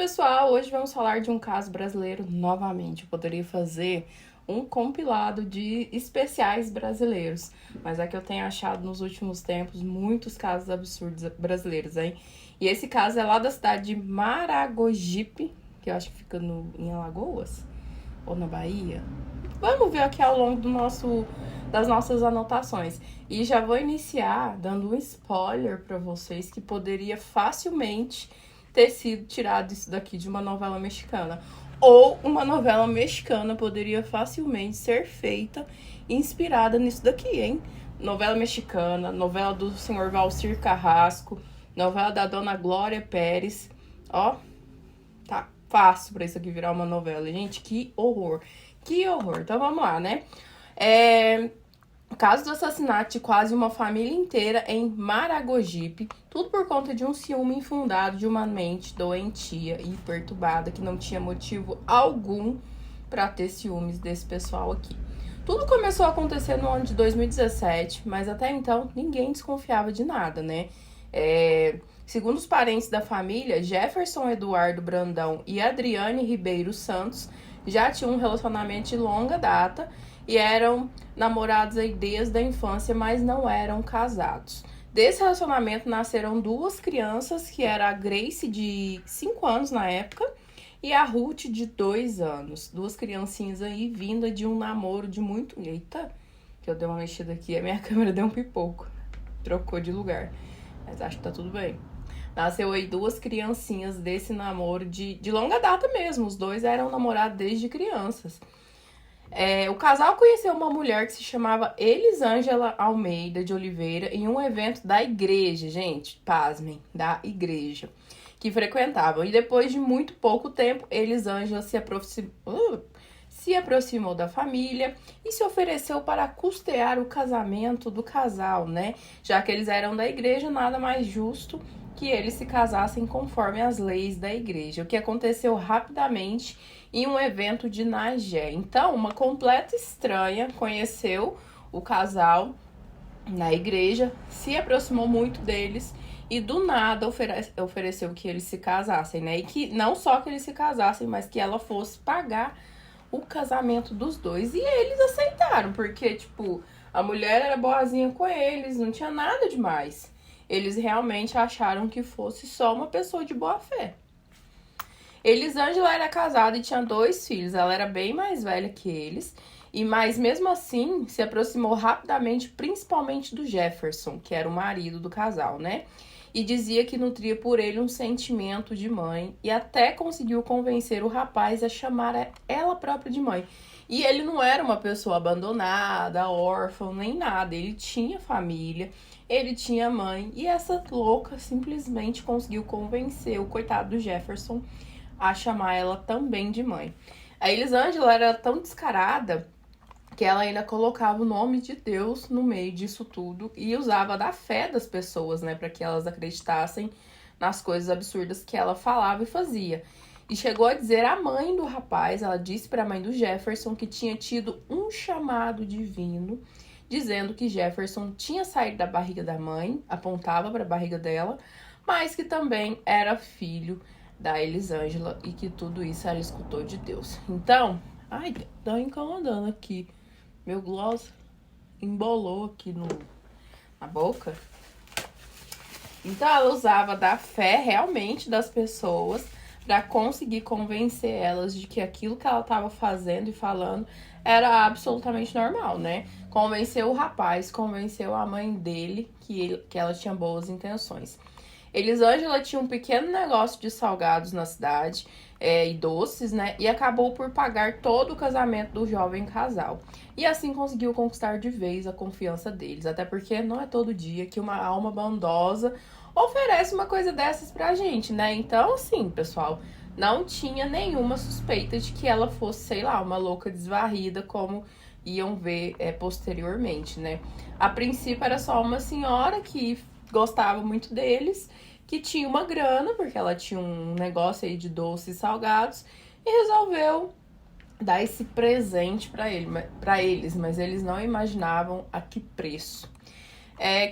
pessoal, hoje vamos falar de um caso brasileiro novamente. Eu poderia fazer um compilado de especiais brasileiros, mas é que eu tenho achado nos últimos tempos muitos casos absurdos brasileiros, hein? E esse caso é lá da cidade de Maragogipe, que eu acho que fica em Alagoas, ou na Bahia. Vamos ver aqui ao longo das nossas anotações. E já vou iniciar dando um spoiler para vocês que poderia facilmente ter sido tirado isso daqui de uma novela mexicana. Ou uma novela mexicana poderia facilmente ser feita inspirada nisso daqui, hein? Novela mexicana, novela do senhor Valcir Carrasco, novela da dona Glória Pérez. Ó, tá fácil pra isso aqui virar uma novela. Gente, que horror. Que horror. Então vamos lá, né? Caso do assassinato de quase uma família inteira em Maragogipe, tudo por conta de um ciúme infundado de uma mente doentia e perturbada que não tinha motivo algum para ter ciúmes desse pessoal aqui. Tudo começou a acontecer no ano de 2017, mas até então ninguém desconfiava de nada, né? Segundo os parentes da família, Jefferson Eduardo Brandão e Adriane Ribeiro Santos já tinham um relacionamento de longa data e eram namorados aí desde a infância, mas não eram casados. Desse relacionamento nasceram duas crianças, que era a Grace, de 5 anos na época, e a Ruth, de 2 anos. Duas criancinhas aí, vinda de um namoro de muito... Eita, que eu dei uma mexida aqui, a minha câmera deu um pipoco. Trocou de lugar, mas acho que tá tudo bem. Nasceu aí duas criancinhas desse namoro de longa data mesmo. Os dois eram namorados desde crianças. O casal conheceu uma mulher que se chamava Elisângela Almeida de Oliveira em um evento da igreja, gente, pasmem, da igreja, que frequentavam. E depois de muito pouco tempo, Elisângela se aproximou da família e se ofereceu para custear o casamento do casal, né? Já que eles eram da igreja, nada mais justo que eles se casassem conforme as leis da igreja, o que aconteceu rapidamente em um evento de Nagé. Então, uma completa estranha conheceu o casal na igreja, se aproximou muito deles e do nada ofereceu que eles se casassem, né? E que não só que eles se casassem, mas que ela fosse pagar o casamento dos dois. E eles aceitaram, porque, tipo, a mulher era boazinha com eles, não tinha nada demais. Eles realmente acharam que fosse só uma pessoa de boa fé. Elisângela era casada e tinha 2 filhos. Ela era bem mais velha que eles. Mas mesmo assim, se aproximou rapidamente, principalmente do Jefferson, que era o marido do casal, né? E dizia que nutria por ele um sentimento de mãe. E até conseguiu convencer o rapaz a chamar ela própria de mãe. E ele não era uma pessoa abandonada, órfã, nem nada. Ele tinha família, ele tinha mãe. E essa louca simplesmente conseguiu convencer o coitado do Jefferson a chamar ela também de mãe. A Elisângela era tão descarada que ela ainda colocava o nome de Deus no meio disso tudo e usava da fé das pessoas, né, para que elas acreditassem nas coisas absurdas que ela falava e fazia. E chegou a dizer à mãe do rapaz, ela disse para a mãe do Jefferson que tinha tido um chamado divino, dizendo que Jefferson tinha saído da barriga da mãe, apontava para a barriga dela, mas que também era filho da Elisângela e que tudo isso ela escutou de Deus. Então, ai, tá incomodando aqui. Meu gloss embolou aqui na boca. Então ela usava da fé realmente das pessoas para conseguir convencer elas de que aquilo que ela estava fazendo e falando era absolutamente normal, né? Convenceu o rapaz, convenceu a mãe dele que ela tinha boas intenções. Elisângela tinha um pequeno negócio de salgados na cidade e doces, né? E acabou por pagar todo o casamento do jovem casal. E assim conseguiu conquistar de vez a confiança deles. Até porque não é todo dia que uma alma bondosa oferece uma coisa dessas pra gente, né? Então, assim, pessoal, não tinha nenhuma suspeita de que ela fosse, sei lá, uma louca desvarrida, como iam ver posteriormente, né? A princípio era só uma senhora que gostava muito deles, que tinha uma grana, porque ela tinha um negócio aí de doces e salgados, e resolveu dar esse presente para eles, mas eles não imaginavam a que preço.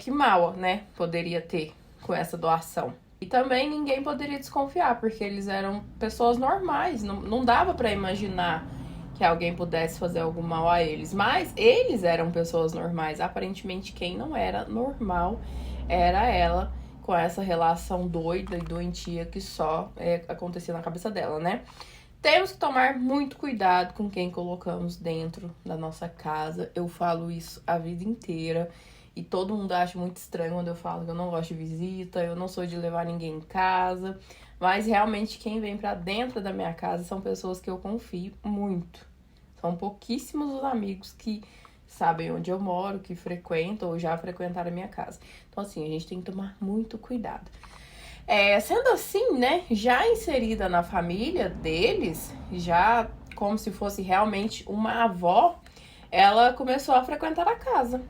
Que mal, né, poderia ter com essa doação. E também ninguém poderia desconfiar, porque eles eram pessoas normais, não dava pra imaginar que alguém pudesse fazer algum mal a eles. Mas eles eram pessoas normais. Aparentemente, quem não era normal era ela, com essa relação doida e doentia que só acontecia na cabeça dela, né? Temos que tomar muito cuidado com quem colocamos dentro da nossa casa. Eu falo isso a vida inteira. E todo mundo acha muito estranho quando eu falo que eu não gosto de visita, eu não sou de levar ninguém em casa. Mas realmente quem vem pra dentro da minha casa são pessoas que eu confio muito. São pouquíssimos os amigos que sabem onde eu moro, que frequentam ou já frequentaram a minha casa. Então, assim, a gente tem que tomar muito cuidado. Sendo assim, né, já inserida na família deles, já como se fosse realmente uma avó, ela começou a frequentar a casa.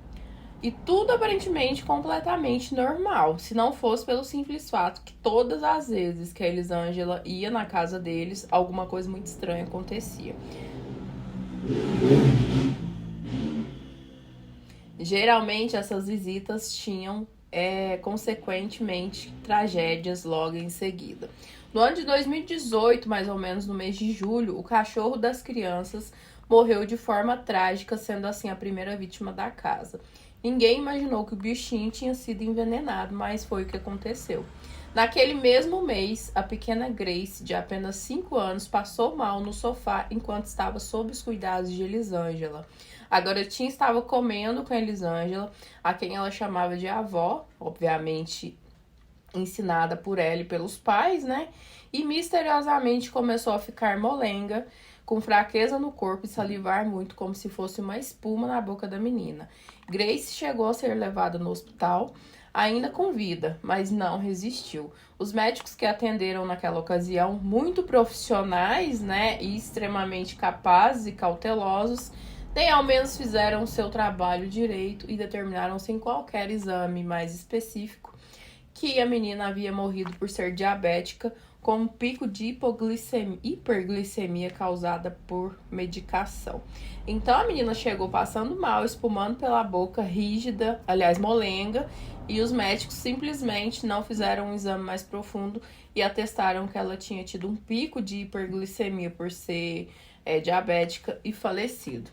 E tudo aparentemente completamente normal, se não fosse pelo simples fato que todas as vezes que a Elisângela ia na casa deles, alguma coisa muito estranha acontecia. Geralmente essas visitas tinham consequentemente tragédias logo em seguida. No ano de 2018, mais ou menos no mês de julho, o cachorro das crianças morreu de forma trágica, sendo assim a primeira vítima da casa. Ninguém imaginou que o bichinho tinha sido envenenado, mas foi o que aconteceu. Naquele mesmo mês, a pequena Grace, de apenas 5 anos, passou mal no sofá enquanto estava sob os cuidados de Elisângela. A garotinha estava comendo com a Elisângela, a quem ela chamava de avó, obviamente ensinada por ela e pelos pais, né? E misteriosamente começou a ficar molenga, com fraqueza no corpo e salivar muito, como se fosse uma espuma na boca da menina. Grace chegou a ser levada no hospital, ainda com vida, mas não resistiu. Os médicos que atenderam naquela ocasião, muito profissionais, né, e extremamente capazes e cautelosos, nem ao menos fizeram o seu trabalho direito e determinaram sem qualquer exame mais específico que a menina havia morrido por ser diabética, com um pico de hiperglicemia causada por medicação. Então a menina chegou passando mal, espumando pela boca, rígida, aliás, molenga, e os médicos simplesmente não fizeram um exame mais profundo e atestaram que ela tinha tido um pico de hiperglicemia por ser diabética e falecido.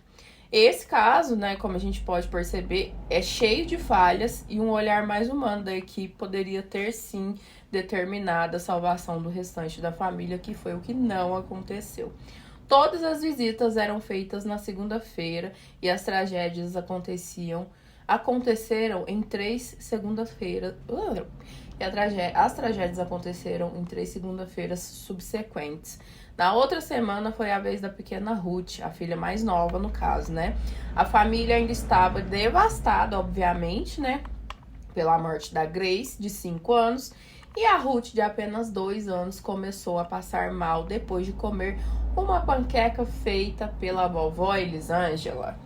Esse caso, né, como a gente pode perceber, é cheio de falhas e um olhar mais humano da equipe poderia ter sim determinado a salvação do restante da família, que foi o que não aconteceu. Todas as visitas eram feitas na segunda-feira e as tragédias aconteceram em 3 segunda-feiras. As tragédias aconteceram em 3 segunda-feiras subsequentes. Na outra semana foi a vez da pequena Ruth, a filha mais nova no caso, né? A família ainda estava devastada, obviamente, né? Pela morte da Grace, de 5 anos, e a Ruth, de apenas 2 anos, começou a passar mal depois de comer uma panqueca feita pela vovó Elisângela.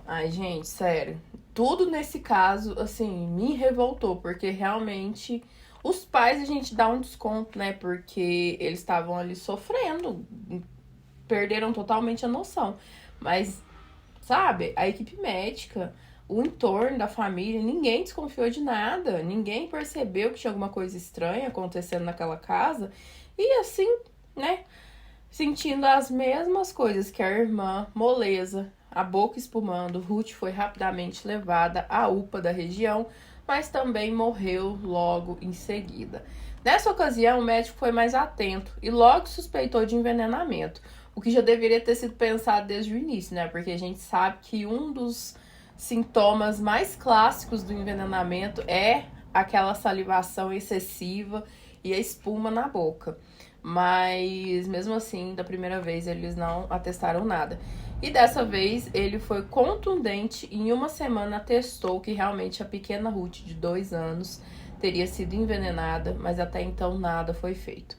Ai, gente, sério. Tudo nesse caso, assim, me revoltou, porque realmente os pais a gente dá um desconto, né? Porque eles estavam ali sofrendo, perderam totalmente a noção. Mas, sabe, a equipe médica, o entorno da família, ninguém desconfiou de nada, ninguém percebeu que tinha alguma coisa estranha acontecendo naquela casa. E assim, né, sentindo as mesmas coisas que a irmã, moleza, a boca espumando, Ruth foi rapidamente levada à UPA da região, mas também morreu logo em seguida. Nessa ocasião, o médico foi mais atento e logo suspeitou de envenenamento, o que já deveria ter sido pensado desde o início, né? Porque a gente sabe que um dos sintomas mais clássicos do envenenamento é aquela salivação excessiva e a espuma na boca. Mas mesmo assim, da primeira vez eles não atestaram nada. E dessa vez ele foi contundente e em uma semana atestou que realmente a pequena Ruth, de 2 anos, teria sido envenenada, mas até então nada foi feito.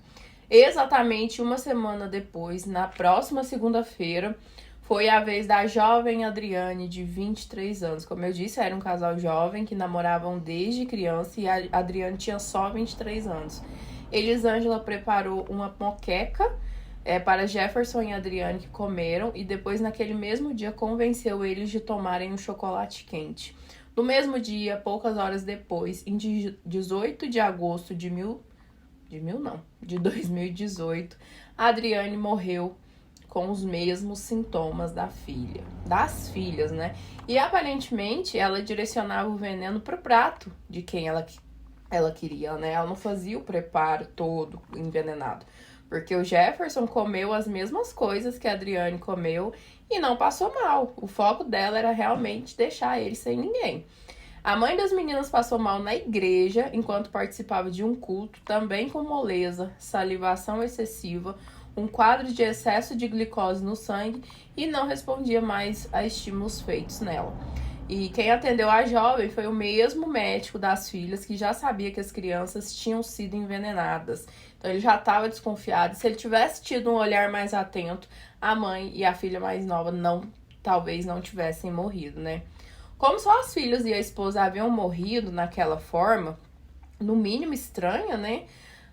Exatamente uma semana depois, na próxima segunda-feira, foi a vez da jovem Adriane, de 23 anos. Como eu disse, era um casal jovem que namoravam desde criança e a Adriane tinha só 23 anos. Elisângela preparou uma moqueca para Jefferson e Adriane, que comeram, e depois naquele mesmo dia convenceu eles de tomarem um chocolate quente. No mesmo dia, poucas horas depois, em 18 de agosto de 2018, a Adriane morreu com os mesmos sintomas das filhas, né? E aparentemente ela direcionava o veneno pro prato de quem ela queria, né? Ela não fazia o preparo todo envenenado. Porque o Jefferson comeu as mesmas coisas que a Adriane comeu e não passou mal. O foco dela era realmente deixar ele sem ninguém. A mãe das meninas passou mal na igreja enquanto participava de um culto, também com moleza, salivação excessiva, um quadro de excesso de glicose no sangue e não respondia mais a estímulos feitos nela. E quem atendeu a jovem foi o mesmo médico das filhas que já sabia que as crianças tinham sido envenenadas. Então ele já estava desconfiado. Se ele tivesse tido um olhar mais atento, a mãe e a filha mais nova talvez não tivessem morrido, né? Como só as filhas e a esposa haviam morrido naquela forma, no mínimo estranha, né?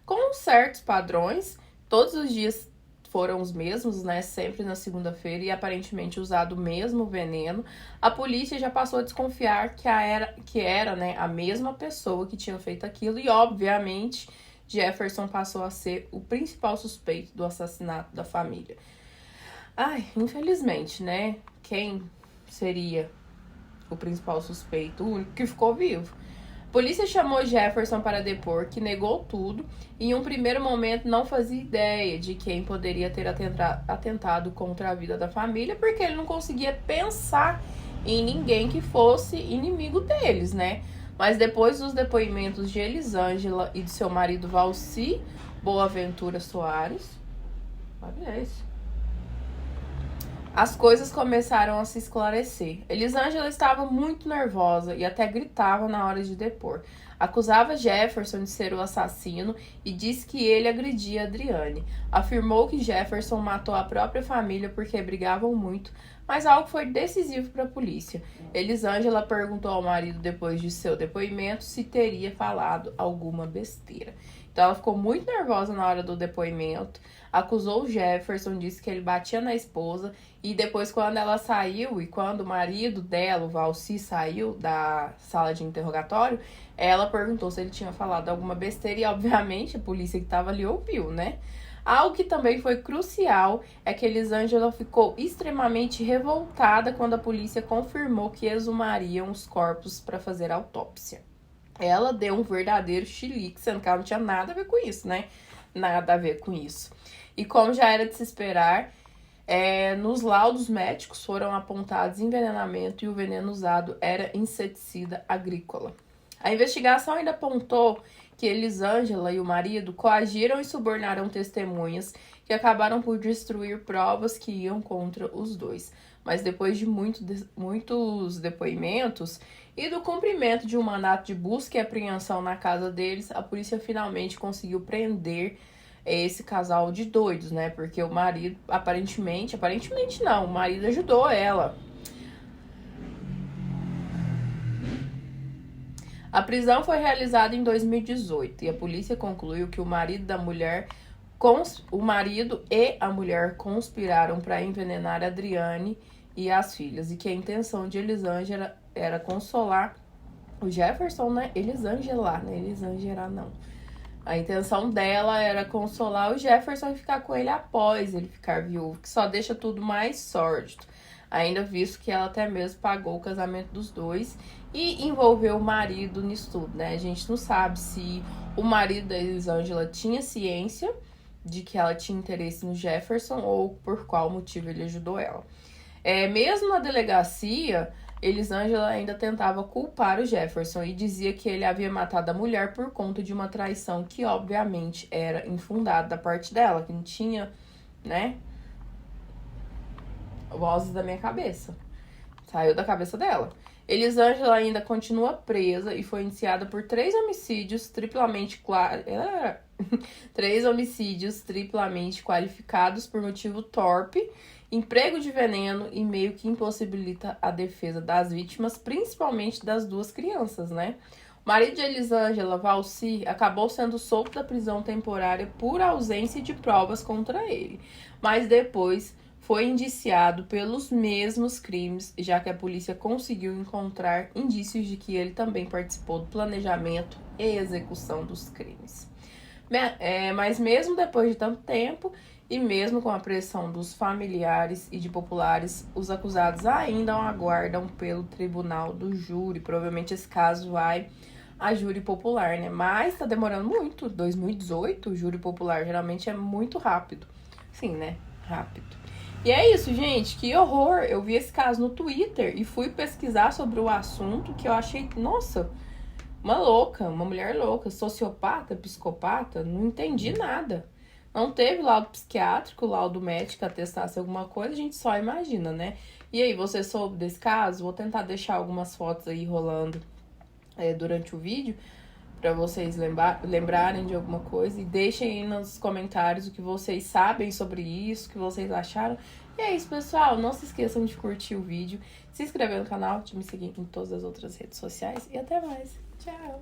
Com certos padrões, todos os dias foram os mesmos, né? Sempre na segunda-feira e aparentemente usado o mesmo veneno. A polícia já passou a desconfiar que era, né, a mesma pessoa que tinha feito aquilo e, obviamente, Jefferson passou a ser o principal suspeito do assassinato da família. Ai, infelizmente, né? Quem seria o principal suspeito, o único que ficou vivo? A polícia chamou Jefferson para depor, que negou tudo e em um primeiro momento não fazia ideia de quem poderia ter atentado contra a vida da família, porque ele não conseguia pensar em ninguém que fosse inimigo deles, né? Mas depois dos depoimentos de Elisângela e de seu marido Valci Boaventura Soares, olha isso, as coisas começaram a se esclarecer. Elisângela estava muito nervosa e até gritava na hora de depor. Acusava Jefferson de ser o assassino e disse que ele agredia Adriane. Afirmou que Jefferson matou a própria família porque brigavam muito, mas algo foi decisivo para a polícia. Elisângela perguntou ao marido depois de seu depoimento se teria falado alguma besteira. Então ela ficou muito nervosa na hora do depoimento, acusou o Jefferson, disse que ele batia na esposa e depois quando ela saiu e quando o marido dela, o Valci, saiu da sala de interrogatório, ela perguntou se ele tinha falado alguma besteira e obviamente a polícia que estava ali ouviu, né? Algo que também foi crucial é que Elisângela ficou extremamente revoltada quando a polícia confirmou que exumariam os corpos para fazer autópsia. Ela deu um verdadeiro chilique, sendo que ela não tinha nada a ver com isso, né? Nada a ver com isso. E como já era de se esperar, nos laudos médicos foram apontados envenenamento e o veneno usado era inseticida agrícola. A investigação ainda apontou que Elisângela e o marido coagiram e subornaram testemunhas que acabaram por destruir provas que iam contra os dois. Mas depois de muitos depoimentos e do cumprimento de um mandato de busca e apreensão na casa deles, a polícia finalmente conseguiu prender esse casal de doidos, né? Porque o marido, aparentemente não, o marido ajudou ela. A prisão foi realizada em 2018 e a polícia concluiu que o marido e a mulher conspiraram para envenenar Adriane e as filhas e que a intenção de Elisângela era consolar o Jefferson, né? Elisângela não. A intenção dela era consolar o Jefferson e ficar com ele após ele ficar viúvo, que só deixa tudo mais sórdido. Ainda visto que ela até mesmo pagou o casamento dos dois e envolveu o marido nisso tudo, né? A gente não sabe se o marido da Elisângela tinha ciência de que ela tinha interesse no Jefferson ou por qual motivo ele ajudou ela. Mesmo na delegacia, Elisângela ainda tentava culpar o Jefferson e dizia que ele havia matado a mulher por conta de uma traição que obviamente era infundada da parte dela, que não tinha, né, vozes da minha cabeça. Saiu da cabeça dela. Elisângela ainda continua presa e foi indiciada por 3 homicídios triplamente qualificados por motivo torpe, emprego de veneno e meio que impossibilita a defesa das vítimas, principalmente das 2 crianças, né? O marido de Elisângela, Valci, acabou sendo solto da prisão temporária por ausência de provas contra ele, mas depois foi indiciado pelos mesmos crimes, já que a polícia conseguiu encontrar indícios de que ele também participou do planejamento e execução dos crimes. Mas mesmo depois de tanto tempo, e mesmo com a pressão dos familiares e de populares, os acusados ainda aguardam pelo tribunal do júri. Provavelmente esse caso vai a júri popular, né? Mas tá demorando muito. 2018, o júri popular geralmente é muito rápido. Sim, né? Rápido. E é isso, gente. Que horror. Eu vi esse caso no Twitter e fui pesquisar sobre o assunto, que eu achei, nossa, uma louca, uma mulher louca, sociopata, psicopata, não entendi nada. Não teve laudo psiquiátrico, laudo médico atestasse alguma coisa, a gente só imagina, né? E aí, você soube desse caso? Vou tentar deixar algumas fotos aí rolando durante o vídeo, para vocês lembrarem de alguma coisa. E deixem aí nos comentários o que vocês sabem sobre isso, o que vocês acharam. E é isso, pessoal. Não se esqueçam de curtir o vídeo, se inscrever no canal, de me seguir em todas as outras redes sociais. E até mais. Tchau!